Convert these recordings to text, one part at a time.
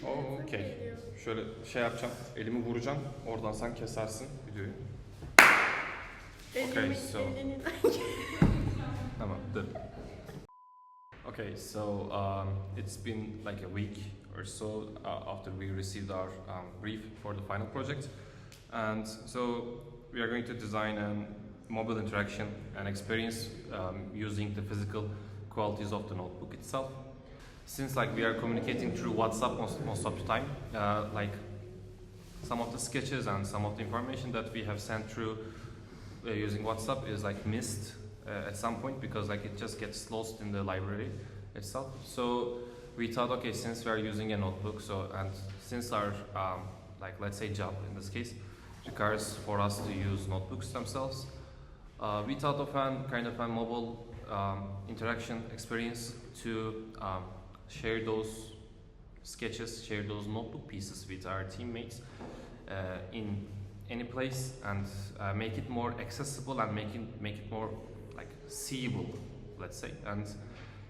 Oh, okay. Şöyle şey yapacağım, elimi vuracağım, oradan sen kesersin videoyu. Okay, so... Tamam, dur. Okay, so it's been like a week or so after we received our brief for the final project, and so we are going to design a mobile interaction and experience using the physical qualities of the notebook itself. Since like we are communicating through WhatsApp most of the time, like some of the sketches and some of the information that we have sent through using WhatsApp is like missed at some point because like it just gets lost in the library itself. So we thought, okay, since we are using a notebook, and since our like let's say job in this case requires for us to use notebooks themselves, we thought of a kind of a mobile interaction experience to share those sketches, share those notebook pieces with our teammates in any place, and make it more accessible and make it more like seeable, let's say. And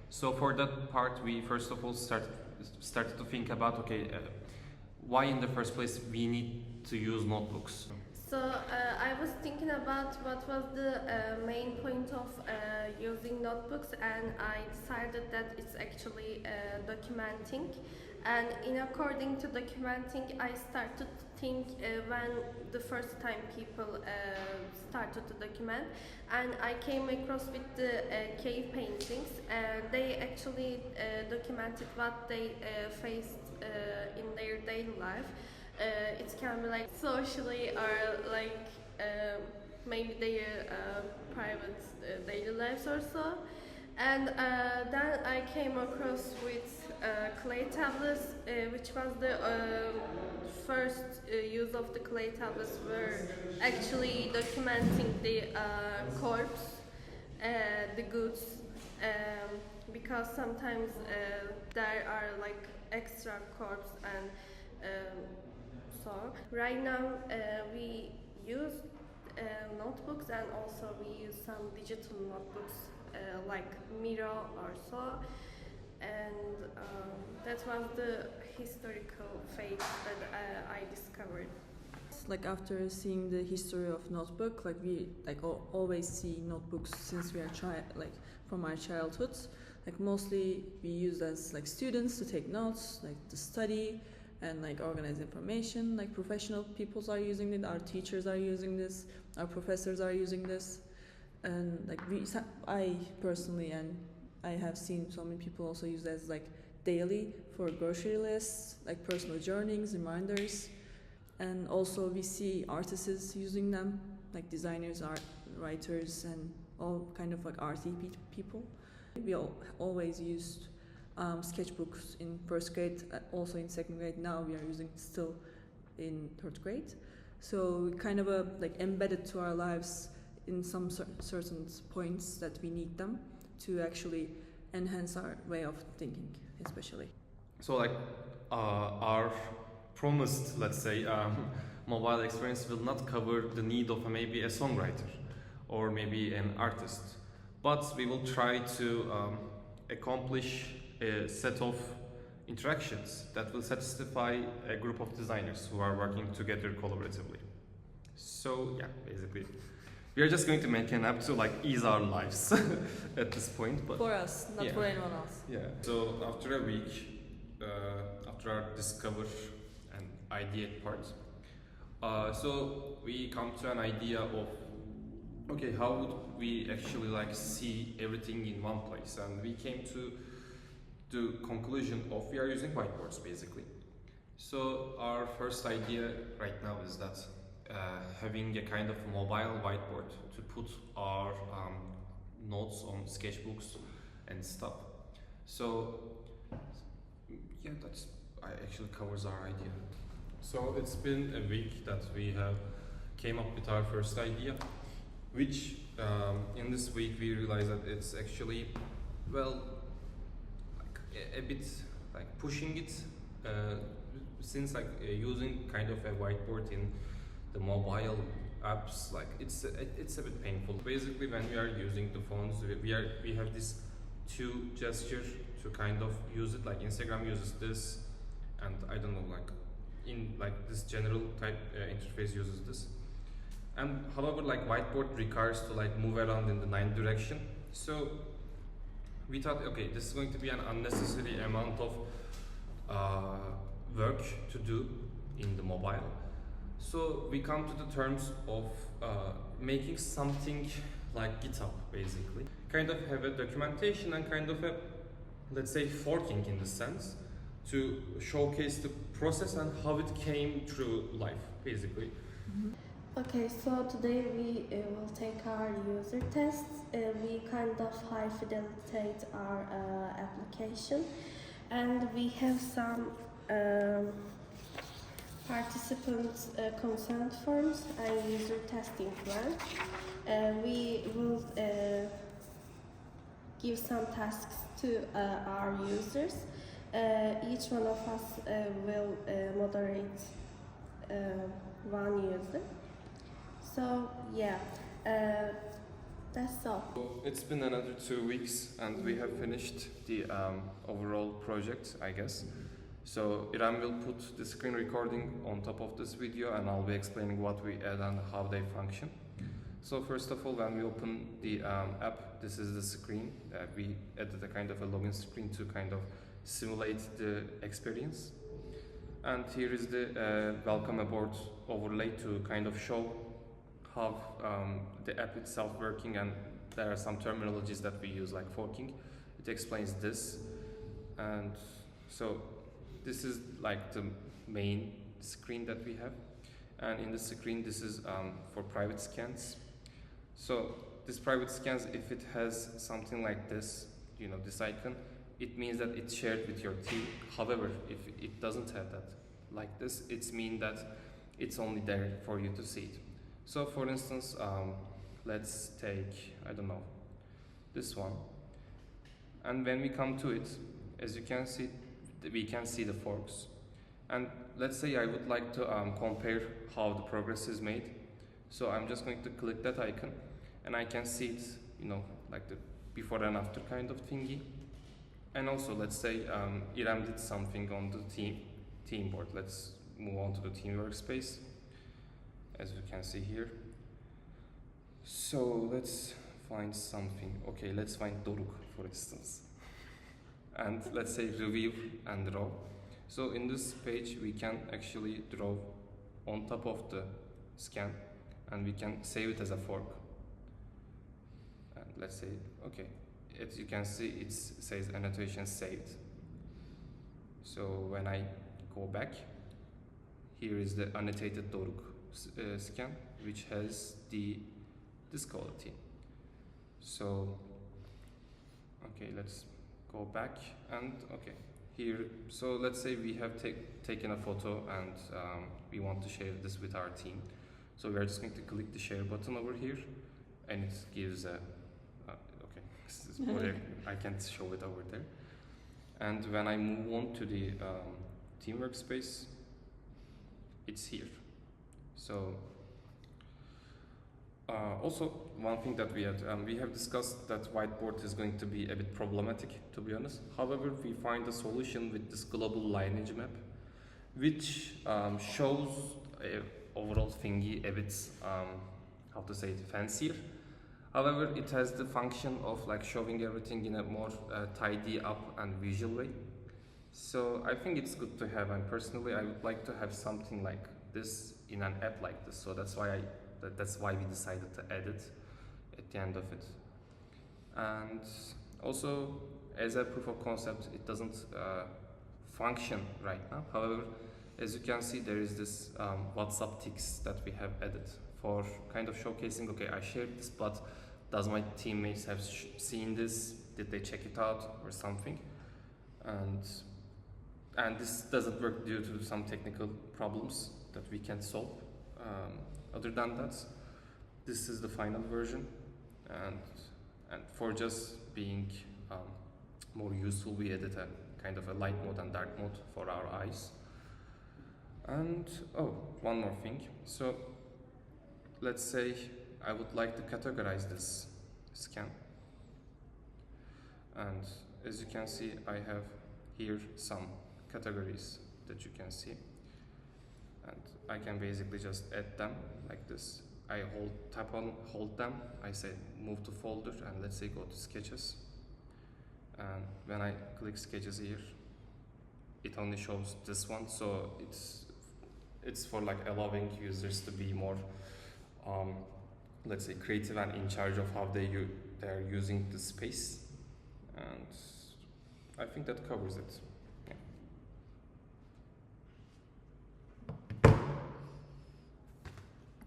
so for that part, we first of all started to think about, okay, why in the first place we need to use notebooks. So I was thinking about what was the main point of using notebooks, and I decided that it's actually documenting. And in according to documenting, I started to think when the first time people started to document, and I came across with the cave paintings, and they actually documented what they faced in their daily life. It can be like socially or like maybe their private daily lives or so. And then I came across with clay tablets, which was the first use of the clay tablets were actually documenting the corpse, the goods, because sometimes there are like extra corpse and so right now we use notebooks, and also we use some digital notebooks like Miro or so, and that was the historical phase that I discovered. Like after seeing the history of notebook, like we like always see notebooks since we are like from our childhoods. Like mostly we use as like students to take notes, like to study and like organize information. Like professional peoples are using it, our teachers are using this, our professors are using this, and like I personally, and I have seen so many people also use it as like daily for grocery lists, like personal journals, reminders. And also we see artists using them, like designers, art writers, and all kind of like arty people. We always used sketchbooks in first grade, also in second grade. Now we are using still in third grade. So kind of like embedded to our lives in some certain points that we need them to actually enhance our way of thinking, especially. So like our promised, let's say, mobile experience will not cover the need of maybe a songwriter or maybe an artist, but we will try to accomplish a set of interactions that will satisfy a group of designers who are working together collaboratively. So yeah, basically we are just going to make an app to like ease our lives at this point, but for us, not for anyone else. Yeah. So after a week, after our discover and ideate part, so we come to an idea of, okay, how would we actually like see everything in one place? And we came to the conclusion of we are using whiteboards basically. So our first idea right now is that having a kind of mobile whiteboard to put our notes on sketchbooks and stuff. So yeah, that's actually covers our idea. So it's been a week that we have came up with our first idea, which in this week we realized that it's actually, well, like a bit like pushing it, since like using kind of a whiteboard in the mobile apps, like it's a bit painful. Basically, when we are using the phones, we have this two gesture to kind of use it. Like Instagram uses this, and I I don't know, like in like this general type interface uses this. And however, like whiteboard requires to like move around in the 9 direction. So we thought, okay, this is going to be an unnecessary amount of work to do in the mobile. So we come to the terms of making something like GitHub, basically. Kind of have a documentation and kind of a, let's say, forking in the sense to showcase the process and how it came through life, basically. Okay, so today we will take our user tests. We kind of high fidelity our application, and we have some participant consent forms and user testing plan. We will give some tasks to our users. Each one of us will moderate one user. So yeah, that's all. It's been another 2 weeks and we have finished the overall project, I guess. So İrem will put the screen recording on top of this video and I'll be explaining what we add and how they function. So first of all, when we open the app, this is the screen. We added a kind of a login screen to kind of simulate the experience. And here is the welcome aboard overlay to kind of show how the app itself working, and there are some terminologies that we use like forking. It explains this, and so this is like the main screen that we have, and in the screen this is for private scans. So this private scans, if it has something like this, you know, this icon, it means that it's shared with your team. However, if it doesn't have that like this, it means that it's only there for you to see it. So for instance, let's take, I don't know, this one. And when we come to it, as you can see, we can see the forks. And let's say I would like to compare how the progress is made. So I'm just going to click that icon and I can see it, you know, like the before and after kind of thingy. And also let's say İrem did something on the team board. Let's move on to the team workspace, as you can see here. So let's find something. Okay, let's find Doruk, for instance. And let's say review and draw. So in this page, we can actually draw on top of the scan and we can save it as a fork. And let's say, okay, as you can see, it says annotation saved. So when I go back, here is the annotated Doruk scan, which has this quality. So okay, let's go back and okay, here, so let's say we have taken a photo and we want to share this with our team. So we are just going to click the share button over here and it gives a okay, this is what I can't show it over there. And when I move on to the team workspace, it's here. So also one thing that we have discussed that whiteboard is going to be a bit problematic, to be honest. However, we find a solution with this global lineage map, which shows a overall thingy a bit how to say it, fancier. However, it has the function of like showing everything in a more tidy up and visual way. So I think it's good to have, and personally I would like to have something like this in an app like this. So that's why we decided to add it at the end of it. And also, as a proof of concept, it doesn't function right now. However, as you can see, there is this WhatsApp ticks that we have added for kind of showcasing, okay, I shared this, but does my teammates have seen this? Did they check it out or something? And this doesn't work due to some technical problems that we can solve. Other than that, this is the final version, and for just being more useful, we added a kind of a light mode and dark mode for our eyes. And oh, one more thing. So let's say I would like to categorize this scan, and as you can see, I have here some categories that you can see, and I can basically just add them like this. I hold them, I say move to folder, and let's say go to sketches, and when I click sketches here, it only shows this one, so it's for like allowing users to be more let's say creative and in charge of how they're using the space, and I think that covers it.